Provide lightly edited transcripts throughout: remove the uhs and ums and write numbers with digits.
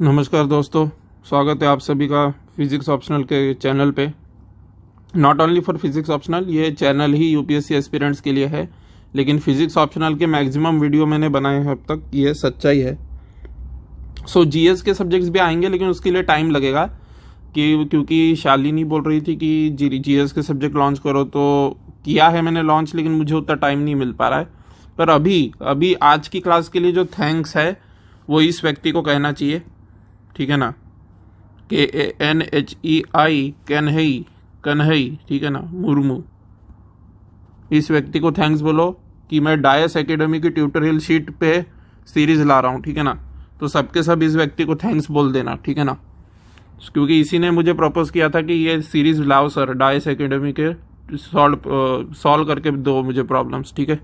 नमस्कार दोस्तों, स्वागत है आप सभी का फिजिक्स ऑप्शनल के चैनल पे। Not only for physics optional, ये चैनल ही यूपीएससी एस्पिरेंट्स के लिए है, लेकिन फिजिक्स ऑप्शनल के मैक्सिमम वीडियो मैंने बनाए हैं अब तक, ये सच्चाई है। सो जीएस के सब्जेक्ट्स भी आएंगे, लेकिन उसके लिए टाइम लगेगा क्योंकि शालिनी बोल रही थी कि जीएस के सब्जेक्ट लॉन्च करो, तो किया है मैंने लॉन्च, लेकिन मुझे उतना टाइम नहीं मिल पा रहा है। पर अभी आज की क्लास के लिए जो थैंक्स है वो इस व्यक्ति को कहना चाहिए, ठीक है ना। KANHEI कन्हई, ठीक है ना, मुर्मू। इस व्यक्ति को थैंक्स बोलो कि मैं डायस एकेडमी की ट्यूटोरियल शीट पे सीरीज ला रहा हूँ, ठीक है ना। तो सबके सब इस व्यक्ति को थैंक्स बोल देना, ठीक है ना, क्योंकि इसी ने मुझे प्रपोज किया था कि ये सीरीज लाओ सर, डायस एकेडमी के सॉल्व करके दो मुझे प्रॉब्लम्स, ठीक है।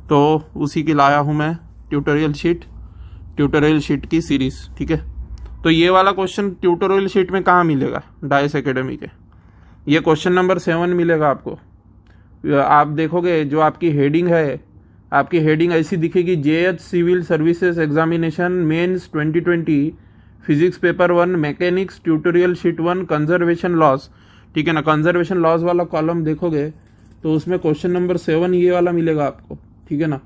तो उसी की लाया हूँ मैं ट्यूटोरियल शीट की सीरीज, ठीक है। तो ये वाला क्वेश्चन ट्यूटोरियल शीट में कहाँ मिलेगा? डायस एकेडमी के ये क्वेश्चन नंबर 7 मिलेगा आपको। आप देखोगे जो आपकी हेडिंग है, आपकी हेडिंग ऐसी दिखेगी, JH civil services examination mains 2020 physics paper 1 mechanics tutorial sheet 1 conservation laws, ठीक है ना। कंजर्वेशन लॉस वाला कॉलम देखोगे तो उसमें क्वेश्चन नंबर 7 ये वाला मिलेगा आपको, ठीक है ना।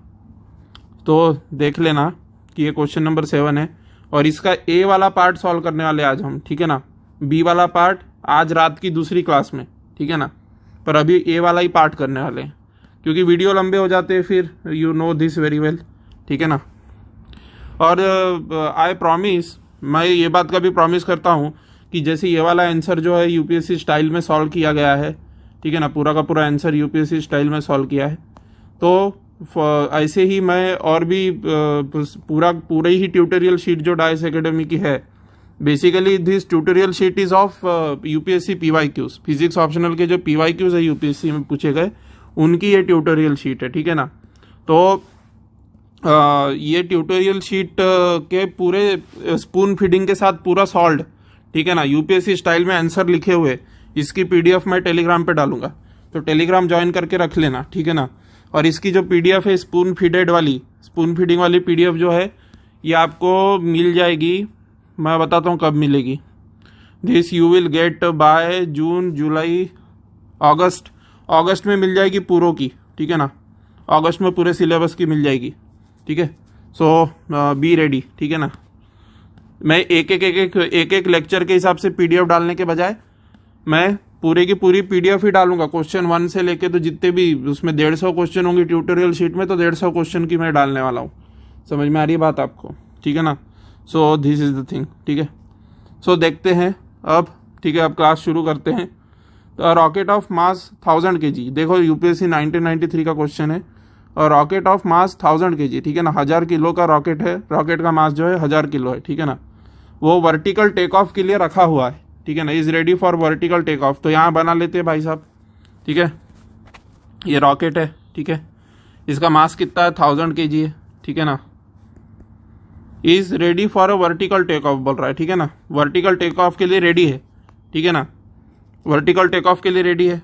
तो देख लेना कि ये क्वेश्चन नंबर 7 है, और इसका ए वाला पार्ट सॉल्व करने वाले आज हम, ठीक है ना। बी वाला पार्ट आज रात की दूसरी क्लास में, ठीक है ना। पर अभी ए वाला ही पार्ट करने वाले हैं, क्योंकि वीडियो लंबे हो जाते हैं फिर, you know this very well, ठीक है ना। और आई प्रॉमिस, मैं ये बात का भी प्रॉमिस करता हूँ कि जैसे ये वाला आंसर जो है यूपीएससी स्टाइल में सॉल्व किया गया है, ठीक है ना, पूरा का पूरा आंसर यूपीएससी स्टाइल में सॉल्व किया है, तो ऐसे ही मैं और भी पूरा ही ट्यूटोरियल शीट जो डायस एकेडमी की है, basically this tutorial sheet is of UPSC PYQs, physics optional के जो PYQs है यूपीएससी में पूछे गए, उनकी ये ट्यूटोरियल शीट है, ठीक है ना। तो ये ट्यूटोरियल शीट के पूरे स्पून फीडिंग के साथ पूरा सॉल्व, ठीक है ना, यूपीएससी स्टाइल में आंसर लिखे हुए, इसकी PDF मैं टेलीग्राम पे डालूंगा, तो टेलीग्राम ज्वाइन करके रख लेना, ठीक है ना। और इसकी जो PDF है स्पून फीडिंग वाली PDF जो है, ये आपको मिल जाएगी, मैं बताता हूँ कब मिलेगी। This you will get by June, July, अगस्त में मिल जाएगी पूरों की, ठीक है ना। अगस्त में पूरे सिलेबस की मिल जाएगी, ठीक है। सो बी रेडी, ठीक है ना। मैं एक लेक्चर के हिसाब से PDF डालने के बजाय मैं पूरे की पूरी PDF ही डालूंगा, क्वेश्चन 1 से लेके तो जितने भी उसमें 150 क्वेश्चन होंगे ट्यूटोरियल शीट में, तो 150 क्वेश्चन की मैं डालने वाला हूँ। समझ में आ रही है बात आपको, ठीक है ना। So this is the thing, ठीक है। सो देखते हैं अब, ठीक है, अब क्लास शुरू करते हैं। तो रॉकेट ऑफ मास 1000 kg, देखो यूपीएससी 1993 का क्वेश्चन है, और रॉकेट ऑफ मास 1000 kg, ठीक है ना, 1000 किलो का रॉकेट है, रॉकेट का मास जो है 1000 किलो है, ठीक है ना। वो वर्टिकल टेक ऑफ के लिए रखा हुआ है, ठीक है ना, is ready for vertical take off. तो यहाँ बना लेते हैं भाई साहब, ठीक है। ये रॉकेट है, ठीक है, इसका मास कितना है? 1000 kg है, ठीक है ना। Is ready for a vertical take off बोल रहा है, ठीक है ना, वर्टिकल टेक ऑफ के लिए रेडी है, ठीक है ना, वर्टिकल टेक ऑफ के लिए रेडी है,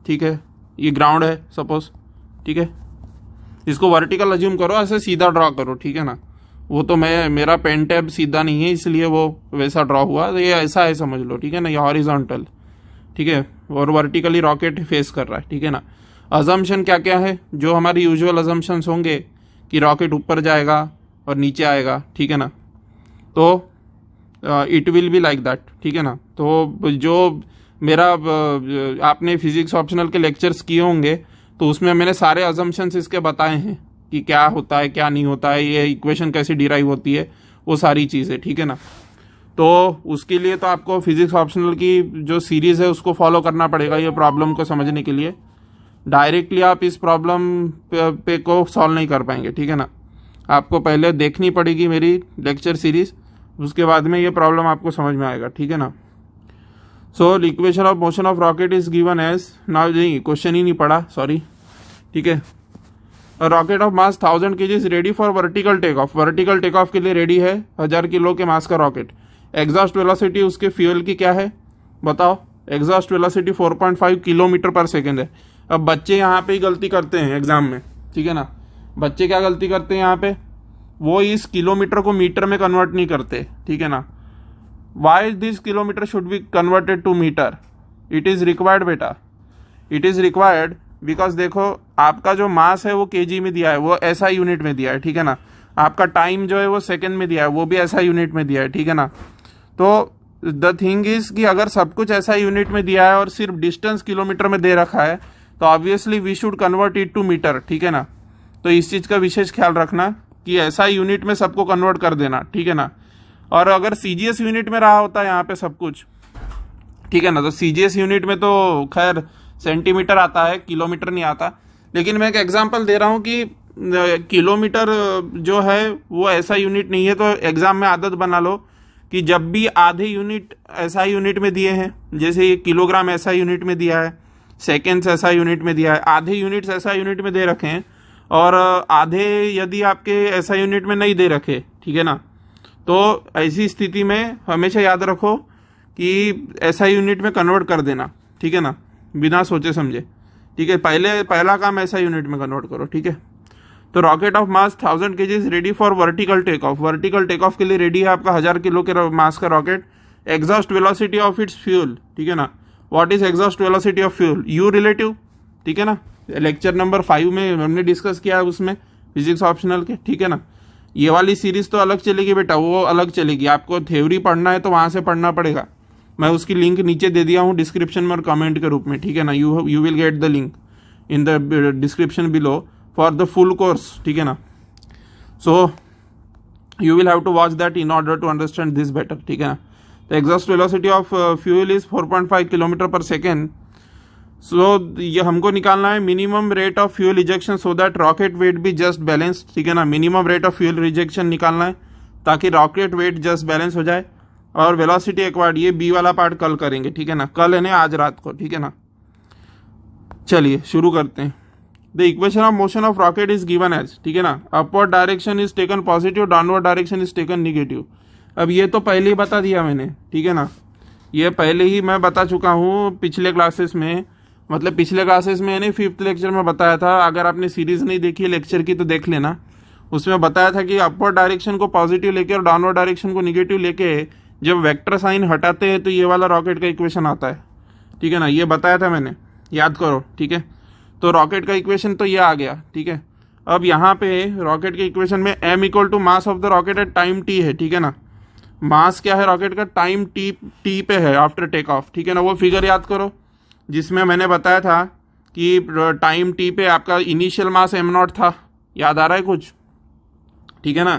ठीक है। ये ग्राउंड है सपोज, ठीक है, इसको वर्टिकल अज्यूम करो, ऐसे सीधा ड्रॉ करो, ठीक है ना। वो तो मेरा पेन टैब सीधा नहीं है, इसलिए वो वैसा ड्रॉ हुआ, तो ये ऐसा है समझ लो, ठीक है ना। ये हॉरिजॉन्टल, ठीक है, और वर्टिकली रॉकेट फेस कर रहा है, ठीक है ना। अजम्पशन क्या क्या है? जो हमारी यूजुअल अजम्पशंस होंगे कि रॉकेट ऊपर जाएगा और नीचे आएगा, ठीक है ना, तो it will be like that, ठीक है ना। तो जो मेरा आपने फिजिक्स ऑप्शनल के लेक्चर्स किए होंगे, तो उसमें मैंने सारे अजम्पशंस इसके बताए हैं कि क्या होता है क्या नहीं होता है, ये इक्वेशन कैसे डिराइव होती है, वो सारी चीज़ें, ठीक है ना। तो उसके लिए तो आपको फिजिक्स ऑप्शनल की जो सीरीज है उसको फॉलो करना पड़ेगा ये प्रॉब्लम को समझने के लिए। डायरेक्टली आप इस प्रॉब्लम पे को सॉल्व नहीं कर पाएंगे, ठीक है ना। आपको पहले देखनी पड़ेगी मेरी लेक्चर सीरीज, उसके बाद में ये प्रॉब्लम आपको समझ में आएगा, ठीक है ना। So equation of motion of rocket is given as, now नहीं क्वेश्चन ही नहीं पढ़ा, सॉरी, ठीक है। Rocket of mass 1000 kg is ready for vertical take off, vertical take off के लिए रेडी है 1000 किलो के मास का रॉकेट। एग्जॉस्ट वेलोसिटी उसके फ्यूल की क्या है बताओ? Exhaust velocity 4.5 kilometre per second है। अब बच्चे यहाँ पे ही गलती करते हैं एग्जाम में, ठीक है ना। बच्चे क्या गलती करते हैं यहाँ पे, वो इस किलोमीटर को मीटर में कन्वर्ट नहीं करते, ठीक है ना। Why this kilometre should be converted to metre? It is required बेटा, इट इज़ रिक्वायर्ड बिकॉज देखो आपका जो मास है वो केजी में दिया है, वो ऐसा यूनिट में दिया है, ठीक है ना। आपका टाइम जो है वो सेकंड में दिया है, वो भी ऐसा यूनिट में दिया है, ठीक है ना। तो द थिंग इज कि अगर सब कुछ ऐसा यूनिट में दिया है और सिर्फ डिस्टेंस किलोमीटर में दे रखा है तो obviously we should convert it to metre, ठीक है ना। तो इस चीज़ का विशेष ख्याल रखना कि ऐसा यूनिट में सबको कन्वर्ट कर देना, ठीक है ना। और अगर सीजीएस यूनिट में रहा होता है यहाँ पे सब कुछ, ठीक है ना, तो सीजीएस यूनिट में तो खैर सेंटीमीटर आता है, किलोमीटर नहीं आता। लेकिन मैं एक एग्जांपल दे रहा हूँ कि किलोमीटर जो है वो ऐसा यूनिट नहीं है, तो एग्जाम में आदत बना लो कि जब भी आधे यूनिट ऐसा यूनिट में दिए हैं, जैसे ये किलोग्राम ऐसा यूनिट में दिया है, सेकेंड्स ऐसा यूनिट में दिया है, आधे यूनिट्स ऐसा यूनिट में दे रखे हैं और आधे यदि आपके ऐसा यूनिट में नहीं दे रखे, ठीक है ना, तो ऐसी स्थिति में हमेशा याद रखो कि ऐसा यूनिट में कन्वर्ट कर देना, ठीक है ना, बिना सोचे समझे, ठीक है। पहला काम ऐसा यूनिट में कन्वर्ट करो, ठीक है। तो rocket of mass 1000 kg ready for vertical take off, vertical take off के लिए रेडी है आपका 1000 किलो के मास का rocket. Exhaust velocity of its fuel, ठीक है ना, what is exhaust velocity of fuel, you relative, ठीक है ना, लेक्चर नंबर 5 में हमने डिस्कस किया है उसमें, फिजिक्स ऑप्शनल के, ठीक है ना। ये वाली सीरीज तो अलग चलेगी बेटा, वो अलग चलेगी, आपको थ्योरी पढ़ना है तो वहां से पढ़ना पड़ेगा। मैं उसकी लिंक नीचे दे दिया हूँ डिस्क्रिप्शन में और कमेंट के रूप में, ठीक है ना। You will get the link in the description below for the full course, ठीक है ना। So you will have to watch that in order to understand this better, ठीक है ना। The exhaust velocity of fuel is 4.5 kilometre per second. So ये हमको निकालना है minimum rate of fuel ejection so that rocket weight भी just balance, ठीक है ना। Minimum rate of fuel rejection निकालना है ताकि रॉकेट वेट जस्ट बैलेंस हो जाए। और वेलोसिटी एक्वायर्ड, ये बी वाला पार्ट कल करेंगे, ठीक है ना, कल है ना आज रात को, ठीक है ना। चलिए शुरू करते हैं। The equation of motion of rocket is given as, ठीक है ना, upward direction is taken positive, downward direction is taken negative. अब ये तो पहले ही बता दिया मैंने, ठीक है ना, ये पहले ही मैं बता चुका हूँ पिछले क्लासेस में, मतलब पिछले क्लासेस में यानी 5th लेक्चर में बताया था। अगर आपने सीरीज नहीं देखी लेक्चर की तो देख लेना, उसमें बताया था कि अपवर्ड डायरेक्शन को पॉजिटिव लेके और डाउनवर्ड डायरेक्शन को निगेटिव लेके जब वेक्टर साइन हटाते हैं तो ये वाला रॉकेट का इक्वेशन आता है, ठीक है ना, ये बताया था मैंने, याद करो, ठीक है। तो रॉकेट का इक्वेशन तो ये आ गया, ठीक है। अब यहाँ पे रॉकेट के इक्वेशन में m equal to mass of the rocket at time t है, ठीक है ना। मास क्या है रॉकेट का, टाइम t पे है आफ्टर टेक ऑफ, ठीक है ना। वो फिगर याद करो जिसमें मैंने बताया था कि टाइम t पे आपका इनिशियल मास m0 था, याद आ रहा है कुछ, ठीक है ना।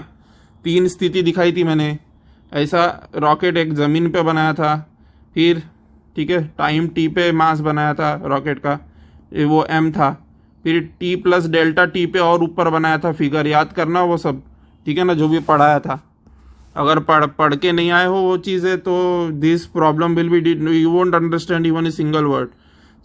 3 स्थिति दिखाई थी मैंने, ऐसा रॉकेट एक ज़मीन पे बनाया था, फिर ठीक है टाइम t पे मास बनाया था रॉकेट का, वो m था, फिर t प्लस डेल्टा t पे और ऊपर बनाया था फिगर, याद करना वो सब, ठीक है ना, जो भी पढ़ाया था। अगर पढ़ के नहीं आए हो वो चीज़ें तो this problem will be, you won't understand even a single word.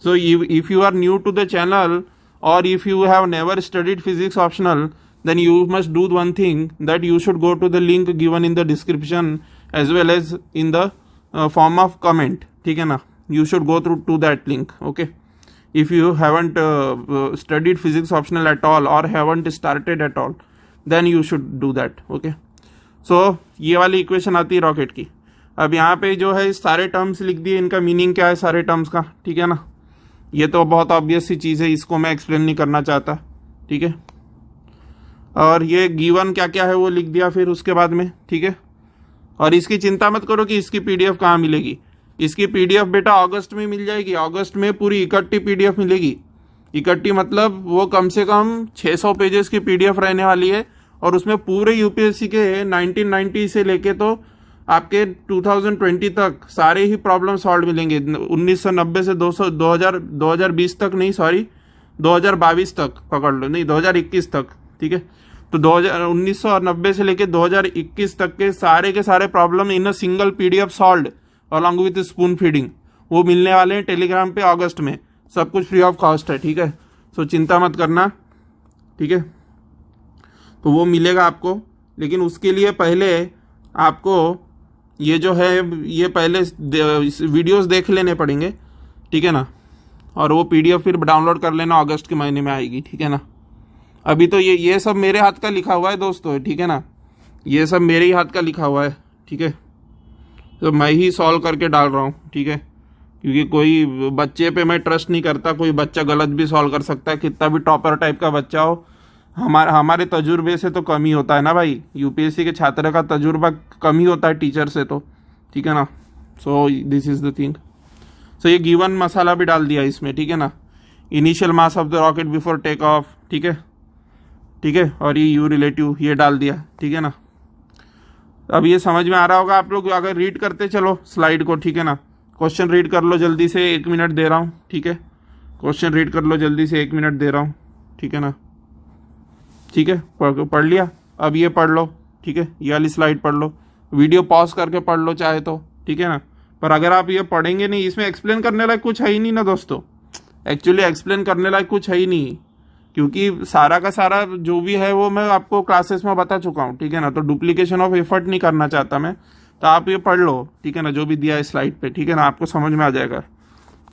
So if you are new to the channel और if you have never studied physics optional, then you must do one thing, that you should go to the link given in the description as well as in the form of comment, ठीक है ना। You should go through to that link, okay. If you haven't studied physics optional at all or haven't started at all, then you should do that, okay. So ये वाली equation आती है rocket की। अब यहाँ पे जो है सारे टर्म्स लिख दिए, इनका मीनिंग क्या है सारे टर्म्स का, ठीक है ना। ये तो बहुत ऑब्वियस सी चीज़ है, इसको मैं एक्सप्लेन नहीं करना चाहता, ठीक है। और ये गिवन क्या क्या है वो लिख दिया फिर उसके बाद में, ठीक है। और इसकी चिंता मत करो कि इसकी पीडीएफ कहाँ मिलेगी, इसकी पीडीएफ बेटा अगस्त में मिल जाएगी, अगस्त में पूरी इकट्ठी पीडीएफ मिलेगी। इकट्ठी मतलब वो कम से कम 600 पेजेस की पीडीएफ रहने वाली है और उसमें पूरे यूपीएससी के 1990 से लेके तो आपके 2020 तक सारे ही प्रॉब्लम सॉल्व मिलेंगे। 1990 से 2020 तक नहीं, सॉरी 2022 तक पकड़ लो, नहीं 2021 तक, ठीक है। तो 1990 से लेके 2021 तक के सारे problem in a single PDF solved along with spoon feeding, वो मिलने वाले हैं टेलीग्राम पे अगस्त में, सब कुछ फ्री ऑफ कॉस्ट है, ठीक है। सो चिंता मत करना, ठीक है। तो वो मिलेगा आपको, लेकिन उसके लिए पहले आपको ये जो है ये पहले वीडियोस देख लेने पड़ेंगे, ठीक है ना। और वो पीडीएफ फिर डाउनलोड कर लेना, अगस्त के महीने में आएगी, ठीक है ना। अभी तो ये सब मेरे हाथ का लिखा हुआ है दोस्तों, ठीक है ना, ये सब मेरे ही हाथ का लिखा हुआ है, ठीक है। तो मैं ही सॉल्व करके डाल रहा हूँ, ठीक है, क्योंकि कोई बच्चे पे मैं ट्रस्ट नहीं करता, कोई बच्चा गलत भी सॉल्व कर सकता है, कितना भी टॉपर टाइप का बच्चा हो। हमारे तजुर्बे से तो कम ही होता है ना भाई, यूपीएससी के छात्र का तजुर्बा कम ही होता है टीचर से, तो ठीक है ना। So this is the thing. So ये गिवन मसाला भी डाल दिया इसमें, ठीक है ना। Initial mass of the rocket before take off, ठीक है, ठीक है, और ये यू रिलेटिव ये डाल दिया, ठीक है ना। अब ये समझ में आ रहा होगा आप लोग, अगर रीड करते चलो स्लाइड को, ठीक है ना। क्वेश्चन रीड कर लो जल्दी से, 1 मिनट दे रहा हूँ, ठीक है। क्वेश्चन रीड कर लो जल्दी से, 1 मिनट दे रहा हूँ, ठीक है ना। ठीक है, पढ़ लिया। अब ये पढ़ लो, ठीक है, ये वाली स्लाइड पढ़ लो, वीडियो पॉज करके पढ़ लो चाहे तो, ठीक है ना। पर अगर आप ये पढ़ेंगे नहीं, इसमें एक्सप्लेन करने लायक कुछ है ही नहीं ना दोस्तों, एक्चुअली एक्सप्लेन करने लायक कुछ है ही नहीं, क्योंकि सारा का सारा जो भी है वो मैं आपको क्लासेस में बता चुका हूँ, ठीक है ना। तो डुप्लीकेशन ऑफ एफर्ट नहीं करना चाहता मैं, तो आप ये पढ़ लो, ठीक है ना, जो भी दिया है स्लाइड पे, ठीक है ना, आपको समझ में आ जाएगा,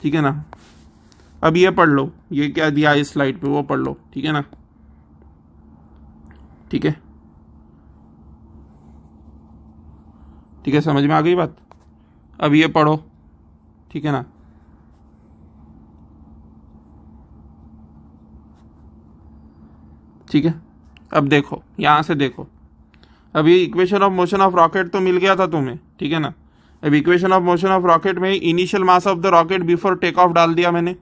ठीक है ना। अब ये पढ़ लो, ये क्या दिया है इस स्लाइड पे वो पढ़ लो, ठीक है ना, ठीक है, ठीक है, समझ में आ गई बात। अब ये पढ़ो, ठीक है ना। ठीक है, अब देखो यहां से देखो, अब ये equation of motion of rocket तो मिल गया था तुम्हें, ठीक है ना। अब equation of motion of rocket में initial mass of the rocket before take off डाल दिया मैंने,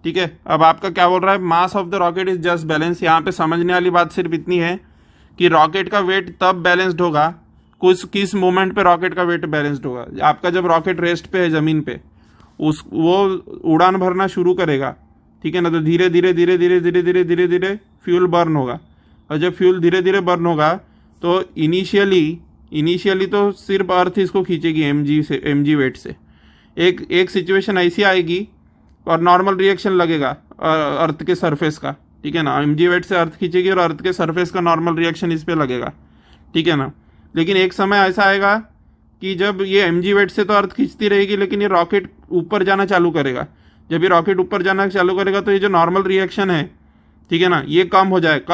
ठीक है। अब आपका क्या बोल रहा है, मास of the rocket is just balance. यहाँ पे समझने वाली बात सिर्फ इतनी है कि रॉकेट का वेट तब बैलेंस्ड होगा, किस मोमेंट पे रॉकेट का वेट बैलेंस्ड होगा, आपका जब रॉकेट रेस्ट पे है जमीन पे, वो उड़ान भरना शुरू करेगा, ठीक है ना। तो धीरे धीरे धीरे धीरे धीरे धीरे धीरे धीरे फ्यूल बर्न होगा, और जब फ्यूल धीरे धीरे बर्न होगा तो इनिशियली तो सिर्फ अर्थ इसको खींचेगी एमजी वेट से। एक सिचुएशन ऐसी आएगी और नॉर्मल रिएक्शन लगेगा अर्थ के सरफेस का, ठीक है ना। एमजी वेट से अर्थ खींचेगी और अर्थ के सरफेस का नॉर्मल रिएक्शन इस पे लगेगा, ठीक है ना। लेकिन एक समय ऐसा आएगा कि जब ये एमजी वेट से तो अर्थ खींचती रहेगी, लेकिन ये रॉकेट ऊपर जाना चालू करेगा। जब ये रॉकेट ऊपर जाना चालू करेगा तो ये जो नॉर्मल रिएक्शन है, ठीक है ना, ये कम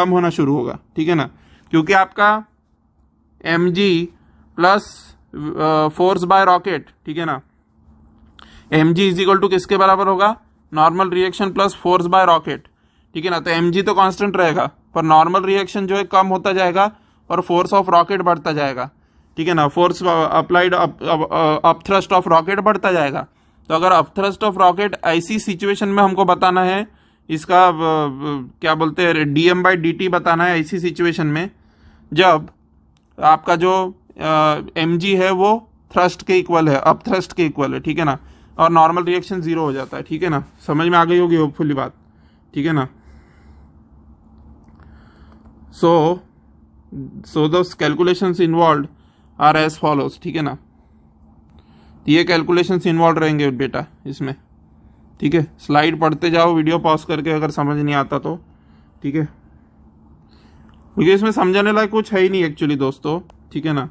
होना शुरू होगा, ठीक है ना। क्योंकि आपका mg plus force by rocket, ठीक है ना, mg इज इक्वल टू किसके बराबर होगा, normal reaction plus force by rocket, ठीक है ना। तो mg तो कांस्टेंट रहेगा, पर नॉर्मल रिएक्शन जो है कम होता जाएगा और फोर्स ऑफ रॉकेट बढ़ता जाएगा, ठीक है ना। Force applied upthrust of rocket बढ़ता जाएगा। तो अगर अपथ्रस्ट ऑफ रॉकेट ऐसी सिचुएशन में हमको बताना है, इसका क्या बोलते हैं dm/dt बताना है ऐसी सिचुएशन में जब आपका जो mg है वो थ्रस्ट के इक्वल है, अपथ्रस्ट के इक्वल है, ठीक है ना, और नॉर्मल रिएक्शन 0 हो जाता है, ठीक है ना। समझ में आ गई होगी होपफुली बात, ठीक है ना। So the calculations involve are as follows, ठीक है ना। ये कैलकुलेशंस इन्वॉल्व रहेंगे बेटा इसमें, ठीक है। स्लाइड पढ़ते जाओ वीडियो पॉज करके अगर समझ नहीं आता तो, ठीक है, क्योंकि इसमें समझाने लायक कुछ है ही नहीं एक्चुअली दोस्तों, ठीक है ना।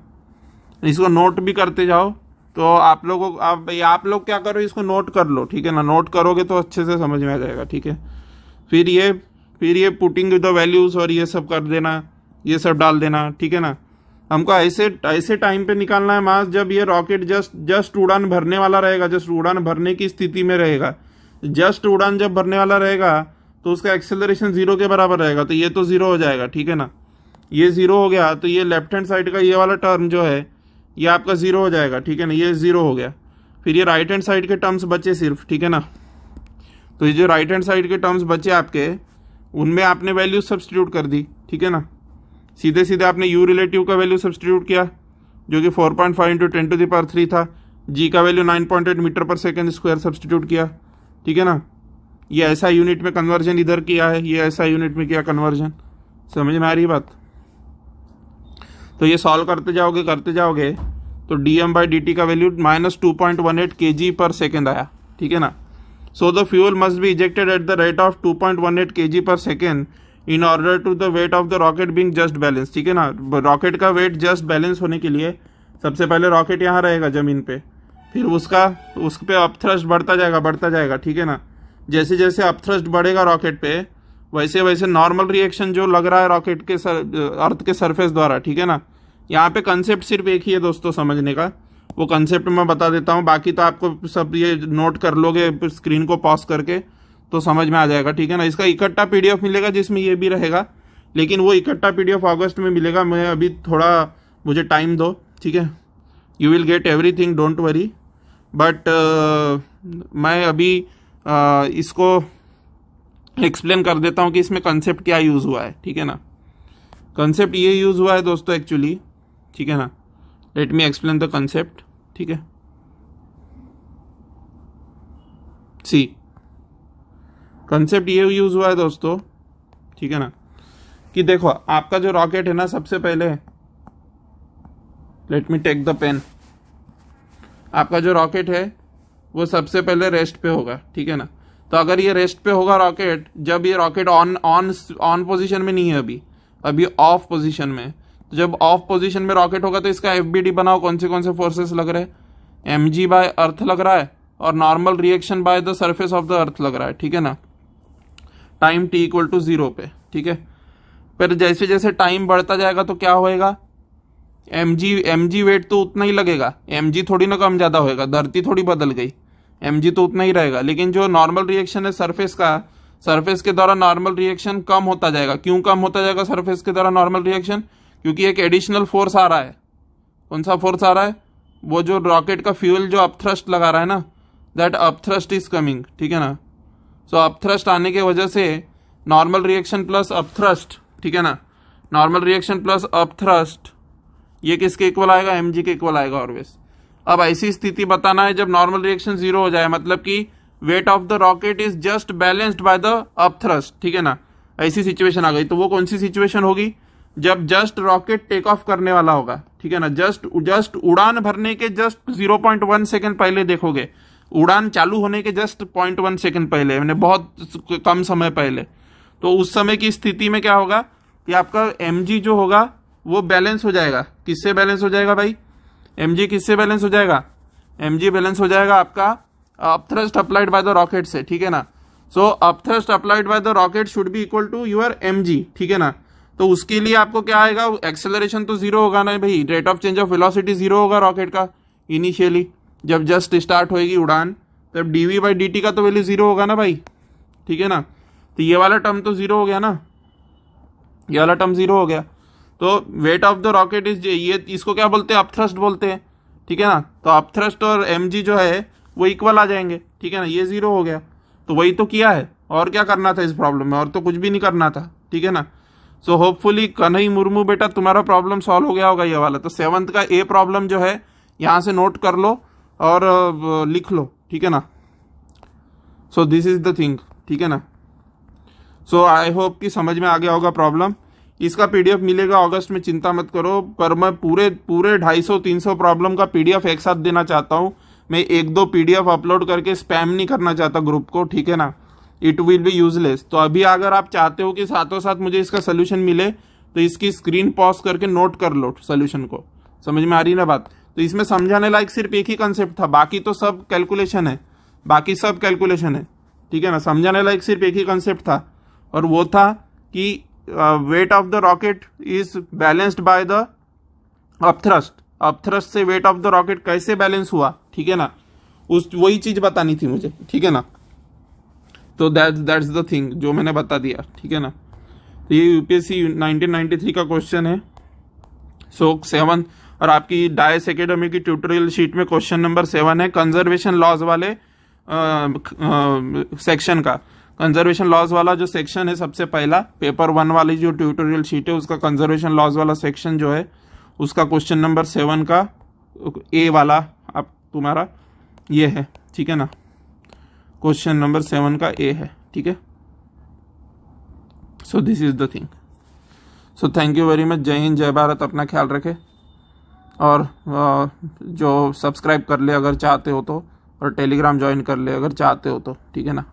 इसको नोट भी करते जाओ, तो आप लोग क्या करो, इसको नोट कर लो, ठीक है ना। नोट करोगे तो अच्छे से समझ में आ जाएगा, ठीक है। फिर ये पुटिंग द वैल्यूज और ये सब कर देना, ये सब डाल देना, ठीक है ना। हमको ऐसे टाइम पे निकालना है मास जब ये रॉकेट जस्ट उड़ान भरने वाला रहेगा, जस्ट उड़ान भरने की स्थिति में रहेगा। जस्ट उड़ान जब भरने वाला रहेगा तो उसका एक्सेलरेशन 0 के बराबर रहेगा, तो ये तो 0 हो जाएगा, ठीक है ना। ये 0 हो गया तो ये लेफ्ट हैंड साइड का ये वाला टर्म जो है ये आपका 0 हो जाएगा, ठीक है ना, ये 0 हो गया। फिर ये राइट हैंड साइड के टर्म्स बचे सिर्फ, ठीक है ना। तो ये जो राइट हैंड साइड के टर्म्स बचे आपके, उनमें आपने वैल्यू सब्स्टिट्यूट कर दी, ठीक है ना। सीधे सीधे आपने यू रिलेटिव का वैल्यू सब्स्टिट्यूट किया जो कि 4.5 × 10⁻³ था। जी का वैल्यू 9.8 मीटर पर सेकेंड स्क्वायर सब्स्टिट्यूट किया, ठीक है ना। ये ऐसा यूनिट में कन्वर्जन इधर किया है, ये ऐसा यूनिट में किया कन्वर्जन। समझ में आ रही बात। तो ये सॉल्व करते जाओगे तो dm/dt का वैल्यू -2.18 kg/s आया, ठीक है ना। So the fuel must be ejected at the rate of 2.18 kg/s in order to the weight of the rocket being just balance, ठीक है ना। रॉकेट का वेट जस्ट बैलेंस होने के लिए सबसे पहले रॉकेट यहाँ रहेगा जमीन पे, फिर उस पे अपथ्रस्ट बढ़ता जाएगा, ठीक है ना। जैसे जैसे अपथ्रस्ट बढ़ेगा रॉकेट पे, वैसे वैसे नॉर्मल रिएक्शन जो लग रहा है रॉकेट के अर्थ के सरफेस द्वारा, ठीक है ना। यहाँ पे कंसेप्ट सिर्फ एक ही है दोस्तों समझने का, वो कंसेप्ट मैं बता देता हूँ, बाकी तो आपको सब ये नोट कर लोगे स्क्रीन को पॉज करके तो समझ में आ जाएगा, ठीक है ना। इसका इकट्ठा पीडीएफ मिलेगा जिसमें ये भी रहेगा, लेकिन वो इकट्ठा पीडीएफ अगस्त में मिलेगा। मैं अभी थोड़ा मुझे टाइम दो, ठीक है। You will get everything, don't worry. But मैं अभी इसको एक्सप्लेन कर देता हूँ कि इसमें कंसेप्ट क्या यूज़ हुआ है, ठीक है ना। कंसेप्ट ये यूज़ हुआ है दोस्तों एक्चुअली, ठीक है ना। Let me explain the concept, ठीक है। सी कंसेप्ट ये यूज़ हुआ है दोस्तों, ठीक है ना, कि देखो आपका जो रॉकेट है ना, सबसे पहले let me take the pen. आपका जो रॉकेट है वो सबसे पहले रेस्ट पे होगा, ठीक है ना। तो अगर ये रेस्ट पे होगा रॉकेट, जब ये रॉकेट ऑन पोजीशन में नहीं है, अभी ऑफ पोजीशन में, तो जब ऑफ पोजीशन में रॉकेट होगा तो इसका एफबीडी बनाओ, कौन से फोर्सेस लग रहे हैं। mg बाय अर्थ लग रहा है और normal reaction by the surface of the earth लग रहा है, ठीक है ना। टाइम t इक्वल टू 0 पे, ठीक है। फिर जैसे जैसे टाइम बढ़ता जाएगा तो क्या होएगा, mg वेट तो उतना ही लगेगा, mg थोड़ी ना कम ज्यादा होएगा, धरती थोड़ी बदल गई, mg तो उतना ही रहेगा। लेकिन जो नॉर्मल रिएक्शन है सरफेस का, सरफेस के द्वारा नॉर्मल रिएक्शन कम होता जाएगा। क्यों कम होता जाएगा सरफेस के द्वारा नॉर्मल रिएक्शन? क्योंकि एक एडिशनल फोर्स आ रहा है। कौन सा फोर्स आ रहा है? वो जो रॉकेट का फ्यूल जो अपथ्रस्ट लगा रहा है ना, दैट अपथ्रस्ट इज कमिंग, ठीक है ना। सो अपथ्रस्ट आने की वजह से नॉर्मल रिएक्शन प्लस अपथ्रस्ट, ठीक है ना, नॉर्मल रिएक्शन प्लस अपथ्रस्ट, ये किसके इक्वल आएगा? mg के इक्वल आएगा ऑलवेज। अब ऐसी स्थिति बताना है जब नॉर्मल रिएक्शन 0 हो जाए, मतलब कि wait of the rocket is just balanced by the upthrust, ठीक है ना। ऐसी सिचुएशन आ गई, तो वो कौन सी सिचुएशन होगी? जब जस्ट रॉकेट टेक ऑफ करने वाला होगा, ठीक है ना। जस्ट उड़ान भरने के जस्ट 0.1 सेकेंड पहले देखोगे, उड़ान चालू होने के जस्ट 0.1 सेकेंड पहले, मैंने बहुत कम समय पहले, तो उस समय की स्थिति में क्या होगा कि आपका mg जो होगा वो बैलेंस हो जाएगा। किससे बैलेंस हो जाएगा भाई? mg किससे बैलेंस हो जाएगा? mg बैलेंस हो जाएगा आपका upthrust applied by the rocket से, ठीक है ना। So upthrust applied by the rocket should be equal to your mg, ठीक है ना। तो उसके लिए आपको क्या आएगा? एक्सेलरेशन तो 0 होगा ना भाई, rate of change of velocity 0 होगा रॉकेट का इनिशियली, जब जस्ट स्टार्ट होएगी उड़ान, तब dv बाई dt का तो वैल्यू 0 होगा ना भाई, ठीक है ना। तो ये वाला टर्म तो 0 हो गया ना, ये वाला टर्म 0 हो गया। तो wait of the rocket is, ये इसको क्या बोलते हैं? अपथ्रस्ट बोलते हैं, ठीक है ना। तो अपथ्रस्ट और mg जो है वो इक्वल आ जाएंगे, ठीक है ना। ये 0 हो गया, तो वही तो किया है, और क्या करना था इस प्रॉब्लम में? और तो कुछ भी नहीं करना था, ठीक है ना। सो होपफुली कन्हई मुर्मू बेटा तुम्हारा प्रॉब्लम सॉल्व हो गया होगा ये वाला। तो 7th का ए प्रॉब्लम जो है यहाँ से नोट कर लो और लिख लो, ठीक है ना। So this is the thing, ठीक है ना। सो आई होप कि समझ में आ गया होगा प्रॉब्लम। इसका पीडीएफ मिलेगा अगस्त में, चिंता मत करो। पर मैं पूरे 250-300 प्रॉब्लम का पीडीएफ एक साथ देना चाहता हूँ। मैं 1-2 पीडीएफ अपलोड करके स्पैम नहीं करना चाहता ग्रुप को, ठीक है ना। It will be useless. तो अभी अगर आप चाहते हो कि साथों साथ मुझे इसका सोल्यूशन मिले, तो इसकी स्क्रीन पॉज करके नोट कर लो सोल्यूशन को। समझ में आ रही ना बात? तो इसमें समझाने लायक सिर्फ एक ही कंसेप्ट था, बाकी तो सब कैलकुलेशन है, बाकी सब कैलकुलेशन है, ठीक है ना। समझाने लायक सिर्फ एक ही कंसेप्ट था, और वो था कि wait of the rocket is balanced by the upthrust. Upthrust से वेट ऑफ द रॉकेट कैसे बैलेंस हुआ, ठीक है ना, उस वही चीज बतानी थी मुझे, ठीक है ना। तो दैट्स द थिंग जो मैंने बता दिया, ठीक है ना। तो ये यूपीएससी 1993 का क्वेश्चन है। सो 7, और आपकी डायस एकेडमी की ट्यूटोरियल शीट में क्वेश्चन नंबर 7 है कंजर्वेशन लॉज वाले सेक्शन का। कंजर्वेशन लॉज वाला जो सेक्शन है सबसे पहला, पेपर 1 वाली जो ट्यूटोरियल शीट है उसका कंजर्वेशन लॉज वाला सेक्शन जो है उसका क्वेश्चन नंबर 7 का ए वाला आप तुम्हारा ये है, ठीक है ना। क्वेश्चन नंबर 7 का ए है, ठीक है। सो this is the thing. So thank you very much. जय हिंद, जय भारत। अपना ख्याल रखें, और जो सब्सक्राइब कर ले अगर चाहते हो तो, और टेलीग्राम ज्वाइन कर ले अगर चाहते हो तो, ठीक है ना।